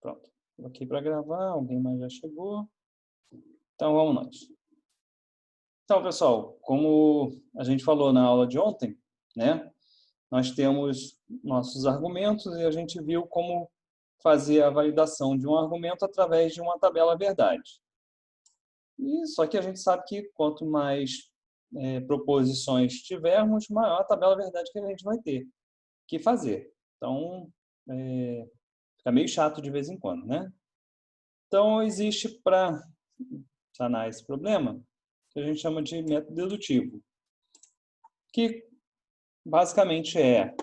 Pronto. Coloquei para gravar, alguém mais já chegou. Então, vamos nós. Então, pessoal, como a gente falou na aula de ontem, né, nós temos nossos argumentos e a gente viu como fazer a validação de um argumento através de uma tabela verdade. E só que a gente sabe que quanto mais proposições tivermos, maior a tabela verdade que a gente vai ter que fazer. Então, fica meio chato de vez em quando, né? Então, existe para sanar esse problema, que a gente chama de método dedutivo, que basicamente é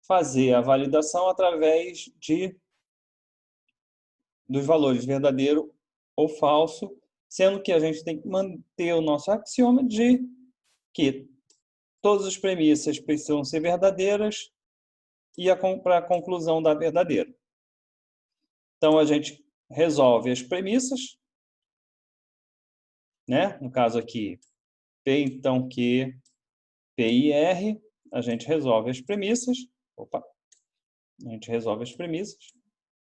fazer a validação através dos valores verdadeiro ou falso, sendo que a gente tem que manter o nosso axioma de que todas as premissas precisam ser verdadeiras e para a conclusão da verdadeira. Então, a gente resolve as premissas, né? No caso aqui, P, então, Q, P e R, a gente resolve as premissas. Opa! A gente resolve as premissas.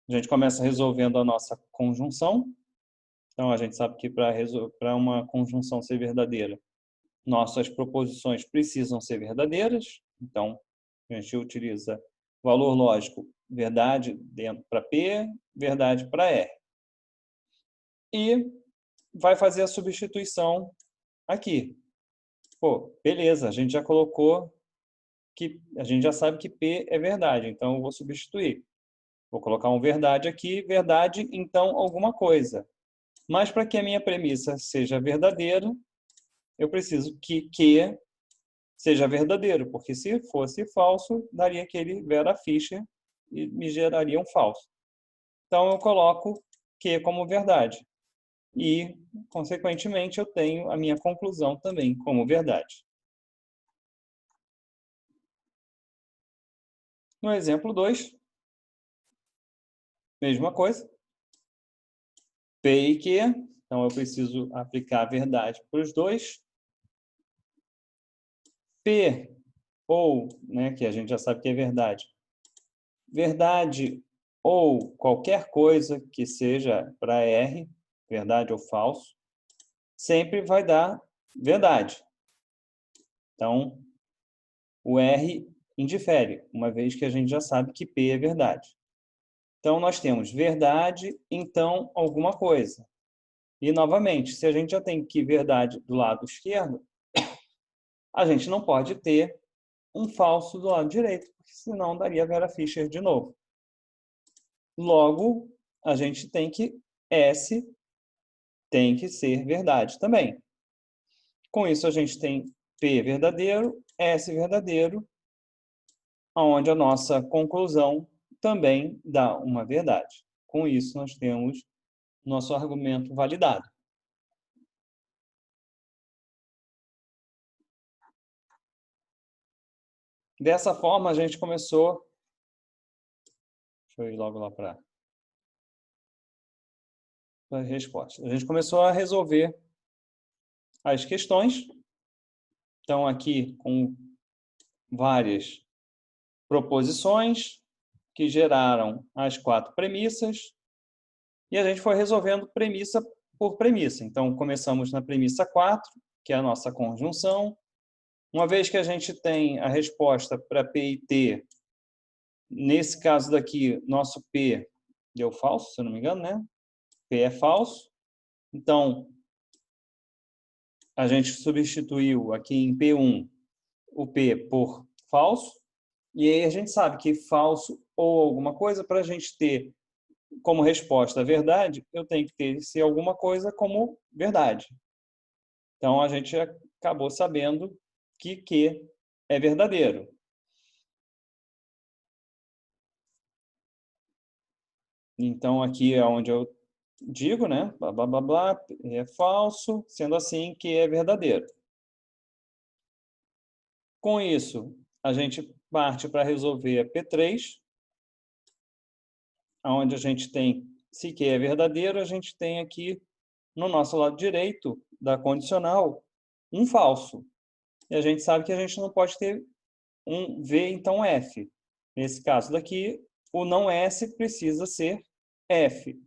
A gente começa resolvendo a nossa conjunção. Então, a gente sabe que para uma conjunção ser verdadeira, nossas proposições precisam ser verdadeiras. Então, a gente utiliza valor lógico verdade para P, verdade para R. E vai fazer a substituição aqui. Pô, beleza, a gente já colocou que a gente já sabe que P é verdade, então eu vou substituir. Vou colocar um verdade aqui, verdade, então alguma coisa. Mas para que a minha premissa seja verdadeira, eu preciso que Q seja verdadeiro, porque se fosse falso, daria aquele Vera Fischer e me geraria um falso. Então eu coloco Q como verdade. E, consequentemente, eu tenho a minha conclusão também como verdade. No exemplo 2, mesma coisa. P e Q, então eu preciso aplicar a verdade para os dois. P ou, né, que a gente já sabe que é verdade, verdade ou qualquer coisa que seja para R, verdade ou falso, sempre vai dar verdade. Então, o R indifere, uma vez que a gente já sabe que P é verdade. Então, nós temos verdade, então, alguma coisa. E, novamente, se a gente já tem que verdade do lado esquerdo, a gente não pode ter um falso do lado direito, porque senão daria Vera Fischer de novo. Logo, a gente tem que S tem que ser verdade também. Com isso, a gente tem P verdadeiro, S verdadeiro, onde a nossa conclusão também dá uma verdade. Com isso, nós temos nosso argumento validado. Dessa forma, a gente começou... Deixa eu ir logo lá para a resposta. A gente começou a resolver as questões. Então, aqui com várias proposições que geraram as 4 premissas. E a gente foi resolvendo premissa por premissa. Então, começamos na premissa 4, que é a nossa conjunção. Uma vez que a gente tem a resposta para P e T, nesse caso daqui, nosso P deu falso, se eu não me engano, né? P é falso. Então, a gente substituiu aqui em P1 o P por falso. E aí a gente sabe que falso ou alguma coisa, para a gente ter como resposta a verdade, eu tenho que ter se alguma coisa como verdade. Então, a gente acabou sabendo que Q é verdadeiro. Então, aqui é onde eu digo, né? Blá, blá, blá, blá, é falso, sendo assim, Q é verdadeiro. Com isso, a gente parte para resolver a P3, onde a gente tem, se Q é verdadeiro, a gente tem aqui, no nosso lado direito da condicional, um falso. E a gente sabe que a gente não pode ter um V, então F. Nesse caso daqui, o não S precisa ser F.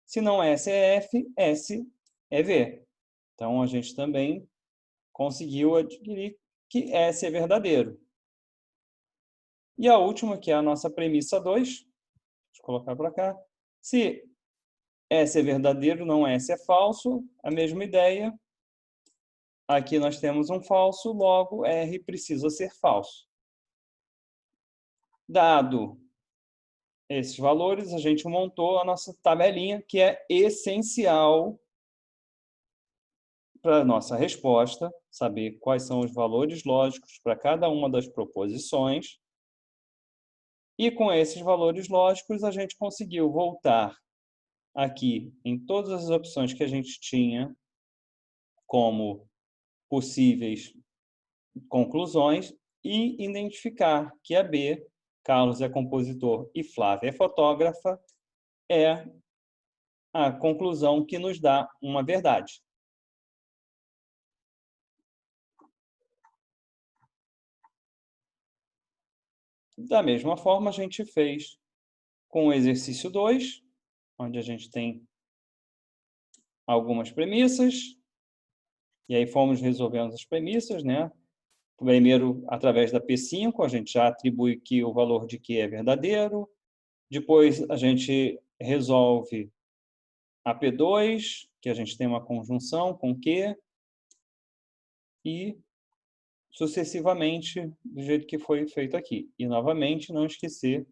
Se não S é F, S é V. Então, a gente também conseguiu adquirir que S é verdadeiro. E a última, que é a nossa premissa 2, deixa eu colocar para cá. Se S é verdadeiro, não S é falso, a mesma ideia. Aqui nós temos um falso, logo R precisa ser falso. Dado esses valores, a gente montou a nossa tabelinha, que é essencial para a nossa resposta, saber quais são os valores lógicos para cada uma das proposições. E com esses valores lógicos, a gente conseguiu voltar aqui em todas as opções que a gente tinha como possíveis conclusões e identificar que a B, Carlos é compositor e Flávia é fotógrafa, é a conclusão que nos dá uma verdade. Da mesma forma, a gente fez com o exercício 2, onde a gente tem algumas premissas, e aí fomos resolvendo as premissas, né? Primeiro, através da P5, a gente já atribui que o valor de Q é verdadeiro, depois a gente resolve a P2, que a gente tem uma conjunção com Q, e sucessivamente do jeito que foi feito aqui. E, novamente, não esquecer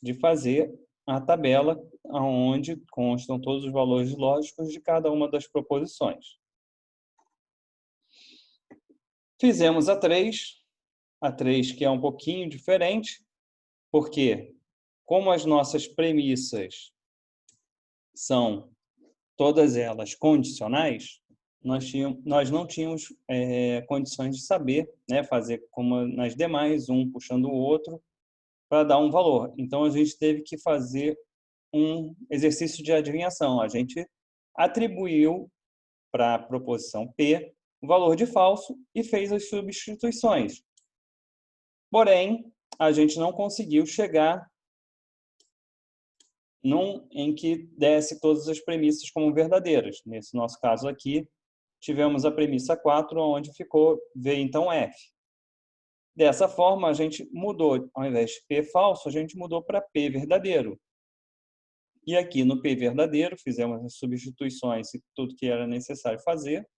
de fazer a tabela onde constam todos os valores lógicos de cada uma das proposições. Fizemos a 3 que é um pouquinho diferente, porque como as nossas premissas são todas elas condicionais, nós não tínhamos condições de saber, né, fazer como nas demais, um puxando o outro, para dar um valor. Então, a gente teve que fazer um exercício de adivinhação. A gente atribuiu para a proposição P o valor de falso e fez as substituições. Porém, a gente não conseguiu chegar em que desse todas as premissas como verdadeiras. Nesse nosso caso aqui, tivemos a premissa 4, onde ficou V, então F. Dessa forma, a gente mudou, ao invés de P falso, a gente mudou para P verdadeiro. E aqui no P verdadeiro, fizemos as substituições e tudo que era necessário fazer.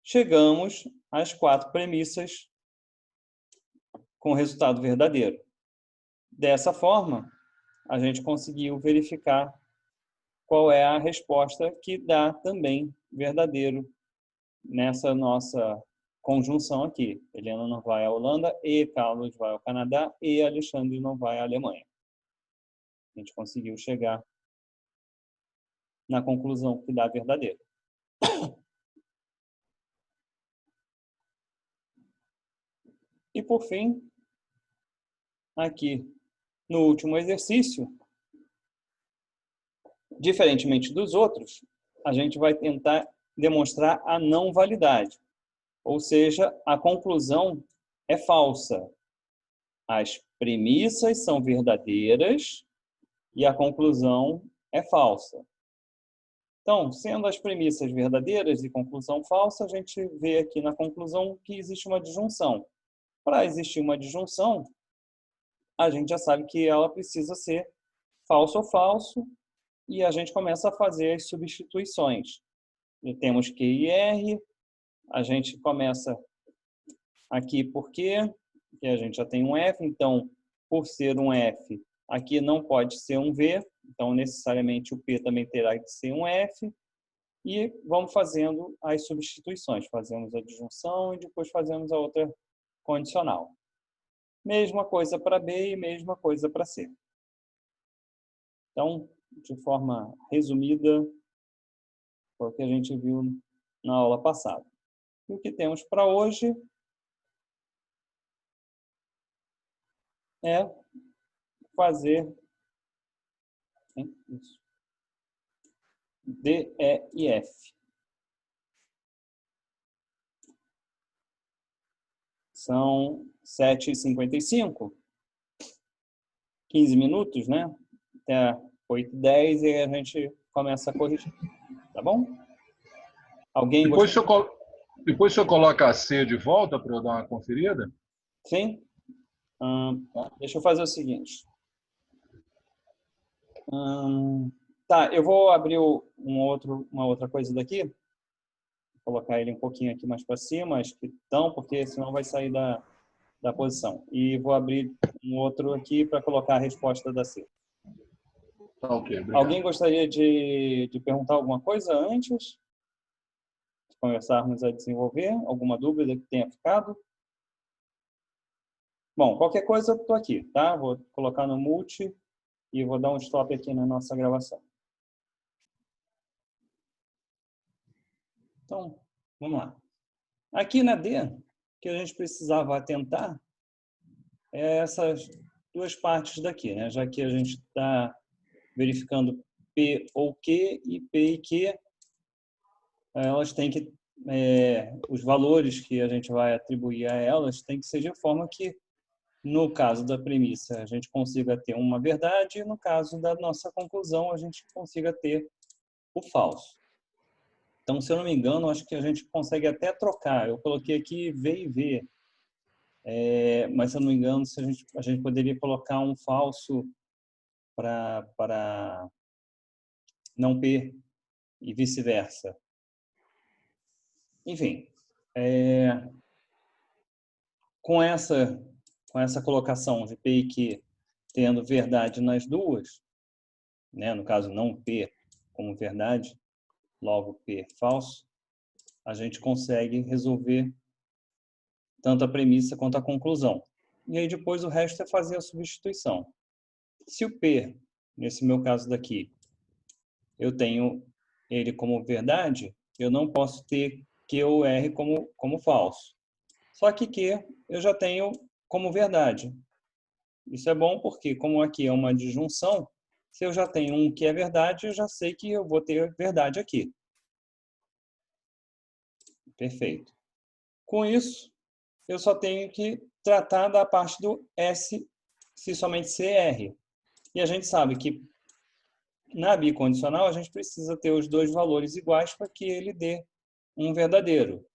Chegamos às 4 premissas com resultado verdadeiro. Dessa forma, a gente conseguiu verificar qual é a resposta que dá também verdadeiro nessa nossa conjunção aqui. Helena não vai à Holanda, e Carlos vai ao Canadá, e Alexandre não vai à Alemanha. A gente conseguiu chegar na conclusão que dá verdadeiro. E, por fim, aqui no último exercício, diferentemente dos outros, a gente vai tentar demonstrar a não validade. Ou seja, a conclusão é falsa. As premissas são verdadeiras e a conclusão é falsa. Então, sendo as premissas verdadeiras e conclusão falsa, a gente vê aqui na conclusão que existe uma disjunção. Para existir uma disjunção, a gente já sabe que ela precisa ser falso ou falso, e a gente começa a fazer as substituições. E temos Q e R, a gente começa aqui por Q, que a gente já tem um F, então, por ser um F, aqui não pode ser um V, então, necessariamente, o P também terá que ser um F, e vamos fazendo as substituições. Fazemos a disjunção e depois fazemos a outra condicional. Mesma coisa para B e mesma coisa para C. Então, de forma resumida, foi o que a gente viu na aula passada. E o que temos para hoje é fazer isso. D, E e F. São 7h55, 15 minutos, né? Até 8, 10 e a gente começa a corrigir. Tá bom? Alguém Depois gostaria? depois o senhor coloca a C de volta para eu dar uma conferida? Sim? Deixa eu fazer o seguinte. Tá, eu vou abrir uma outra coisa daqui. Vou colocar ele um pouquinho aqui mais para cima, acho que não, porque senão vai sair da posição. E vou abrir um outro aqui para colocar a resposta da C. Tá, ok, Alguém obrigado. gostaria de perguntar alguma coisa antes de começarmos a desenvolver? Alguma dúvida que tenha ficado? Bom, qualquer coisa eu estou aqui, tá? Vou colocar no multi e vou dar um stop aqui na nossa gravação. Então, vamos lá. Aqui na D, o que a gente precisava atentar é essas duas partes daqui, né? Já que a gente está verificando P ou Q e P e Q, elas têm que os valores que a gente vai atribuir a elas têm que ser de forma que, no caso da premissa, a gente consiga ter uma verdade e, no caso da nossa conclusão, a gente consiga ter o falso. Então, se eu não me engano, acho que a gente consegue até trocar. Eu coloquei aqui V e V, mas se eu não me engano, se a gente poderia colocar um falso para não P e vice-versa. Enfim, com essa colocação de P e Q tendo verdade nas duas, né, no caso não P como verdade, logo P falso, a gente consegue resolver tanto a premissa quanto a conclusão. E aí depois o resto é fazer a substituição. Se o P, nesse meu caso daqui, eu tenho ele como verdade, eu não posso ter Q ou R como falso. Só que Q eu já tenho como verdade. Isso é bom porque, como aqui é uma disjunção, se eu já tenho um que é verdade, eu já sei que eu vou ter verdade aqui. Perfeito. Com isso, eu só tenho que tratar da parte do S, se somente CR. E a gente sabe que na bicondicional a gente precisa ter os dois valores iguais para que ele dê um verdadeiro.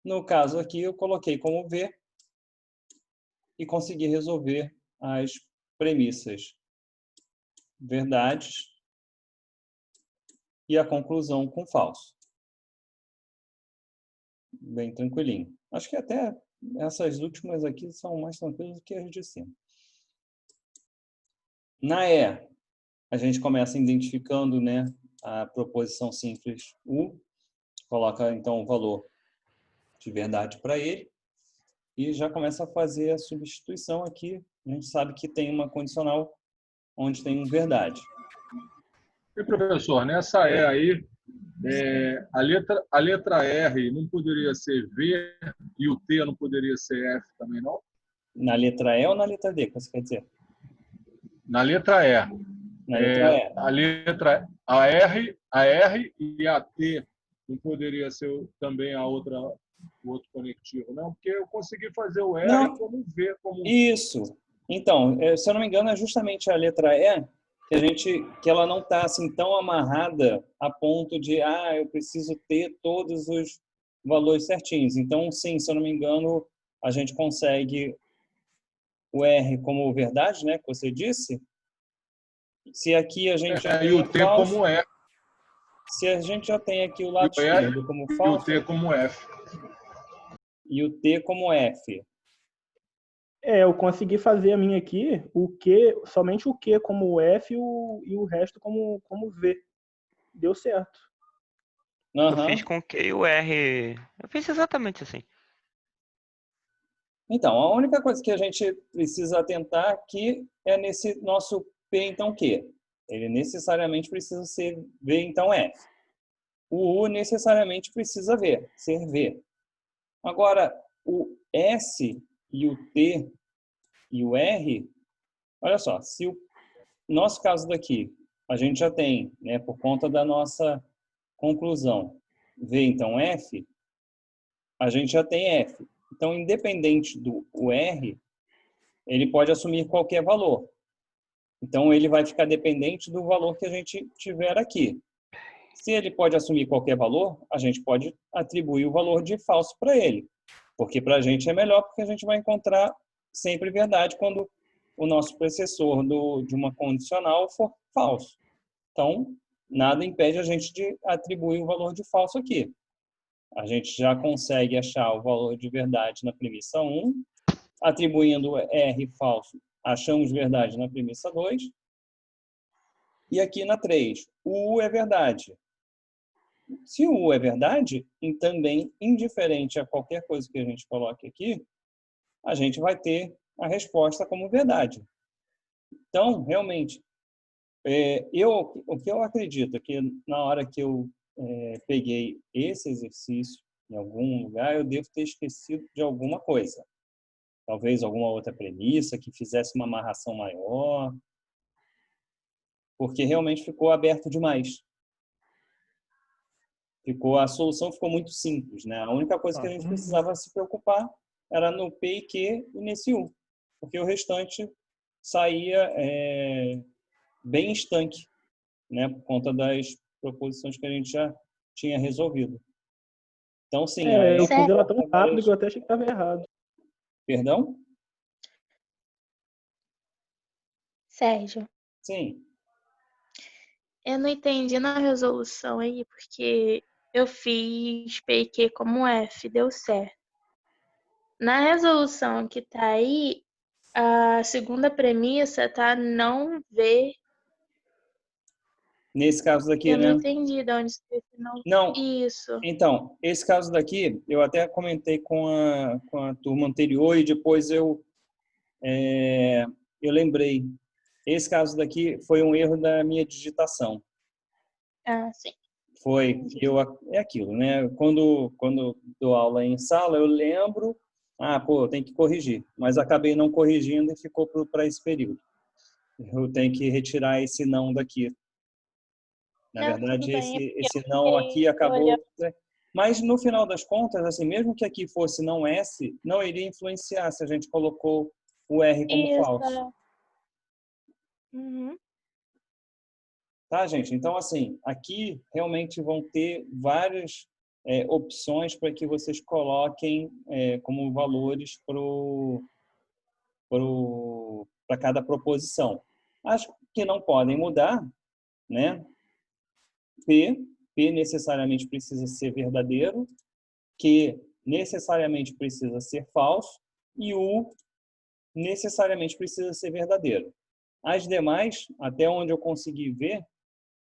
No caso aqui, eu coloquei como V e consegui resolver as premissas verdades e a conclusão com falso. Bem tranquilinho. Acho que até essas últimas aqui são mais tranquilas do que as de cima. Na E, a gente começa identificando, né, a proposição simples U, coloca então o valor de verdade para ele e já começa a fazer a substituição aqui. A gente sabe que tem uma condicional onde tem um verdade. E, professor, nessa E aí, a letra R não poderia ser V e o T não poderia ser F também, não? Na letra E ou na letra D, que você quer dizer? Na letra E, Na letra E. a R e a T não poderia ser também o outro conectivo, não? Porque eu consegui fazer o R Não, como V, como... isso. Então, se eu não me engano, é justamente a letra E que ela não está assim tão amarrada a ponto de, eu preciso ter todos os valores certinhos. Então, sim, se eu não me engano, a gente consegue o R como verdade, né, que você disse. Se aqui a gente já E tem o o T falso, como F. se a gente já tem aqui o E lado o R esquerdo como e o T falso como F. e o T como F. Eu consegui fazer a minha aqui, somente o Q como F e o resto como V. Deu certo. Eu fiz Uhum. com que o R. Eu fiz exatamente assim. Então, a única coisa que a gente precisa atentar aqui é nesse nosso P, então, Q. Ele necessariamente precisa ser V, então, F. O U necessariamente precisa ser V. Agora, o S e o T e o R, olha só, se o nosso caso daqui, a gente já tem, né, por conta da nossa conclusão, V, então, F, a gente já tem F. Então, independente do R, ele pode assumir qualquer valor. Então, ele vai ficar dependente do valor que a gente tiver aqui. Se ele pode assumir qualquer valor, a gente pode atribuir o valor de falso para ele. Porque para a gente é melhor, porque a gente vai encontrar sempre verdade quando o nosso precessor de uma condicional for falso. Então, nada impede a gente de atribuir o valor de falso aqui. A gente já consegue achar o valor de verdade na premissa 1, atribuindo R falso, achamos verdade na premissa 2, e aqui na 3, o U é verdade. Se o U é verdade, e também indiferente a qualquer coisa que a gente coloque aqui, a gente vai ter a resposta como verdade. Então, realmente, o que eu acredito é que na hora que eu peguei esse exercício em algum lugar, eu devo ter esquecido de alguma coisa. Talvez alguma outra premissa que fizesse uma amarração maior, porque realmente ficou aberto demais. A solução ficou muito simples, né? A única coisa que a gente precisava se preocupar era no P e Q e nesse U, porque o restante saía bem estanque, né? Por conta das proposições que a gente já tinha resolvido. Então, sim, eu fiz ela tão rápido que eu até achei que estava errado. Perdão? Sérgio, Sim. eu não entendi na resolução aí, porque eu fiz P e Q como F, deu certo. Na resolução que tá aí, a segunda premissa tá não ver. Nesse caso daqui, Eu né? não entendi de onde você não. Não. Isso. Então, esse caso daqui, eu até comentei com a turma anterior e depois eu lembrei. Esse caso daqui foi um erro da minha digitação. Ah, sim. Foi, é aquilo, né? Quando dou aula em sala, eu lembro, eu tenho que corrigir, mas acabei não corrigindo e ficou para esse período. Eu tenho que retirar esse não daqui. Na Não, verdade, tudo bem, esse não aqui acabou. Mas no final das contas, assim, mesmo que aqui fosse não S, não iria influenciar se a gente colocou o R como falso. Uhum. Tá, gente? Então, assim, aqui realmente vão ter várias opções para que vocês coloquem como valores para cada proposição. Acho que não podem mudar, né? P necessariamente precisa ser verdadeiro, Q necessariamente precisa ser falso e U necessariamente precisa ser verdadeiro. As demais, até onde eu consegui ver,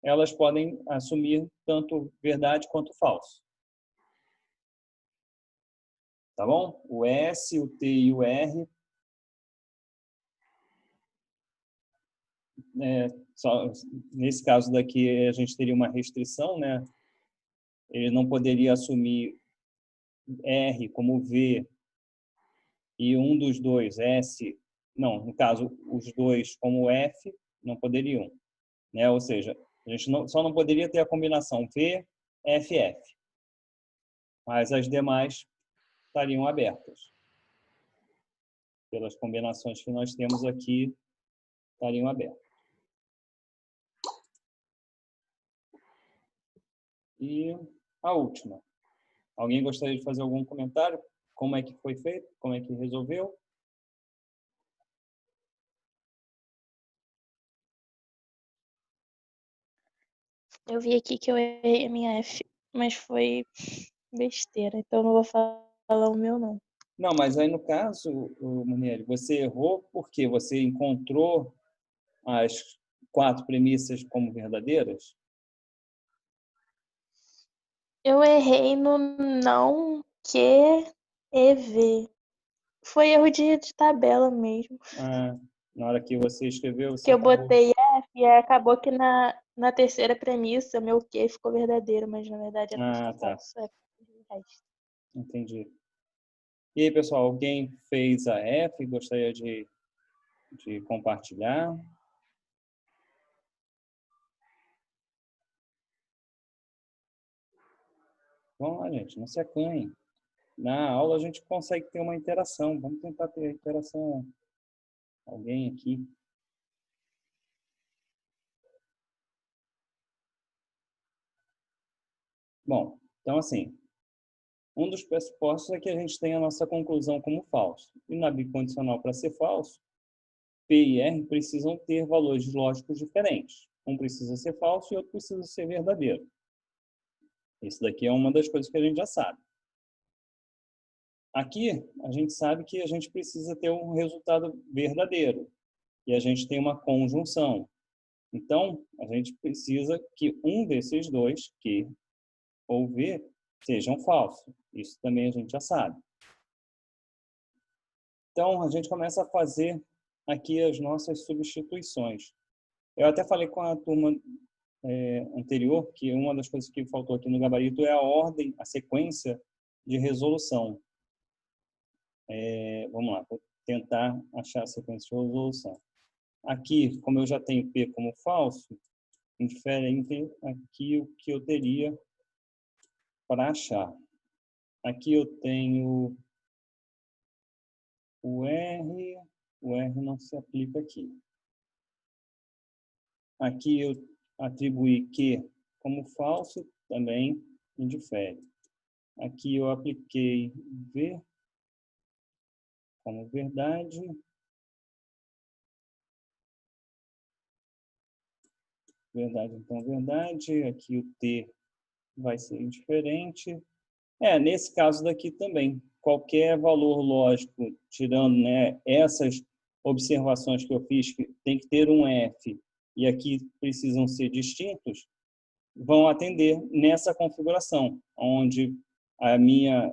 elas podem assumir tanto verdade quanto falso. Tá bom? O S, o T e o R nesse caso daqui a gente teria uma restrição, né? Ele não poderia assumir R como V e um dos dois, S, não, no caso, os dois como F, não poderiam, né? Ou seja, a gente só não poderia ter a combinação V, F, F. Mas as demais estariam abertas. Pelas combinações que nós temos aqui, estariam abertas. E a última. Alguém gostaria de fazer algum comentário? Como é que foi feito? Como é que resolveu? Eu vi aqui que eu errei a minha F, mas foi besteira, então não vou falar o meu não. Não, mas aí no caso, Munieri, você errou porque você encontrou as 4 premissas como verdadeiras? Eu errei no não Q e V. Foi erro de tabela mesmo. Na hora que você escreveu, você Que eu acabou... botei F e acabou que na terceira premissa meu Q ficou verdadeiro, mas na verdade era tá. falso. É o resto. Entendi. E aí, pessoal, alguém fez a F e gostaria de compartilhar? Vamos lá, gente, não se acanhem. Na aula a gente consegue ter uma interação. Vamos tentar ter interação. Alguém aqui? Bom, então assim, um dos pressupostos é que a gente tem a nossa conclusão como falso. E na bicondicional, para ser falso, P e R precisam ter valores lógicos diferentes. Um precisa ser falso e outro precisa ser verdadeiro. Isso daqui é uma das coisas que a gente já sabe. Aqui, a gente sabe que a gente precisa ter um resultado verdadeiro. E a gente tem uma conjunção. Então, a gente precisa que um desses dois, Q ou V, sejam falsos. Isso também a gente já sabe. Então, a gente começa a fazer aqui as nossas substituições. Eu até falei com a turma anterior que uma das coisas que faltou aqui no gabarito é a ordem, a sequência de resolução. Vamos lá, vou tentar achar a sequência de resolução. Aqui, como eu já tenho P como falso, indiferente aqui o que eu teria para achar. Aqui eu tenho o R não se aplica aqui. Aqui eu atribuí Q como falso, também indifere. Aqui eu apliquei V como verdade. Verdade, então verdade. Aqui o T vai ser indiferente. Nesse caso daqui também, qualquer valor lógico, tirando, né, essas observações que eu fiz, que tem que ter um F e aqui precisam ser distintos, vão atender nessa configuração, onde a minha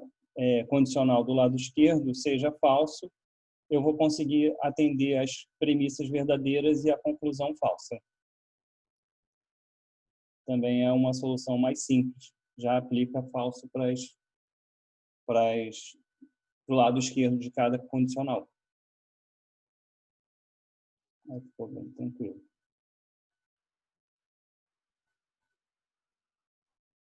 condicional do lado esquerdo seja falso, eu vou conseguir atender as premissas verdadeiras e a conclusão falsa. Também é uma solução mais simples, já aplica falso para o lado esquerdo de cada condicional. Aí ficou bem tranquilo.